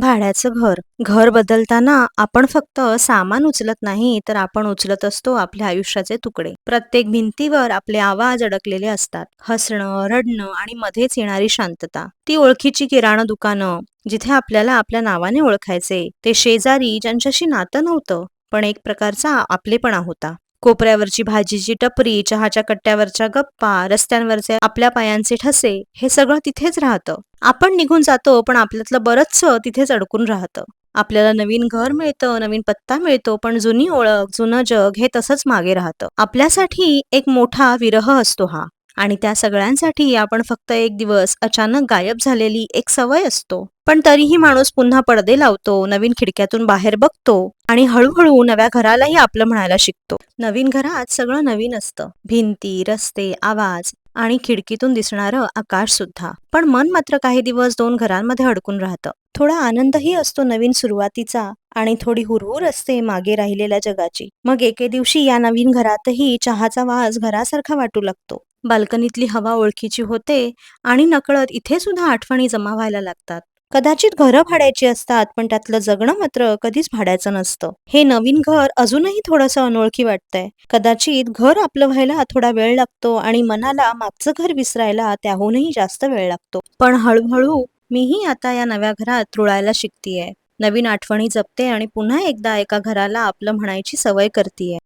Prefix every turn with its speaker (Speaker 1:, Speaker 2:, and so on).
Speaker 1: भाड्याचं घर. घर बदलताना आपण फक्त सामान उचलत नाही, तर आपण उचलत असतो आपल्या आयुष्याचे तुकडे. प्रत्येक भिंतीवर आपले आवाज अडकलेले असतात. हसणं, रडणं आणि मध्येच येणारी शांतता. ती ओळखीची किराणा दुकानं, जिथे आपल्याला आपल्या नावाने ओळखायचे. ते शेजारी ज्यांच्याशी नातं नव्हतं, पण एक प्रकारचा आपलेपणा होता. कोपऱ्यावरची भाजीची टपरी, चहाच्या कट्ट्यावरच्या गप्पा, रस्त्यांवरचे आपल्या पायांचे ठसे, हे सगळं तिथेच राहतं. आपण निघून जातो, पण आपल्यातलं बरंचसं तिथेच अडकून राहतं. आपल्याला नवीन घर मिळतं, नवीन पत्ता मिळतो, पण जुनी ओळख, जुनं जग हे तसंच मागे राहतं. आपल्यासाठी एक मोठा विरह असतो हा. आणि त्या सगळ्यांसाठी आपण फक्त एक दिवस अचानक गायब झालेली एक सवय असतो. पण तरीही माणूस पुन्हा पडदे लावतो, नवीन खिडक्यातून बाहेर बघतो आणि हळूहळू नव्या घरालाही आपलं म्हणायला शिकतो. नवीन घरात सगळं नवीन असतं. भिंती, रस्ते, आवाज आणि खिडकीतून दिसणारं आकाश सुद्धा. पण मन मात्र काही दिवस दोन घरांमध्ये अडकून राहतं. थोडा आनंदही असतो नवीन सुरुवातीचा आणि थोडी हुरहुर असते मागे राहिलेल्या जगाची. मग एके दिवशी या नवीन घरातही चहाचा वास घरासारखा वाटू लागतो. बाल्कनीतली हवा ओळखीची होते आणि नकळत इथे सुद्धा आठवणी जमा व्हायला लागतात. कदाचित घरं भाड्याची असतात, पण त्यातलं जगणं मात्र कधीच भाड्याचं नसतं. हे नवीन घर अजूनही थोडंसं अनोळखी वाटतंय. कदाचित घर आपलं व्हायला थोडा वेळ लागतो आणि मनाला मागचं घर विसरायला त्याहूनही जास्त वेळ लागतो. पण हळूहळू मीही आता या नव्या घरात रुळायला शिकतीये. नवीन आठवणी जपते आणि पुन्हा एकदा एका घराला आपलं म्हणायची सवय करतीये.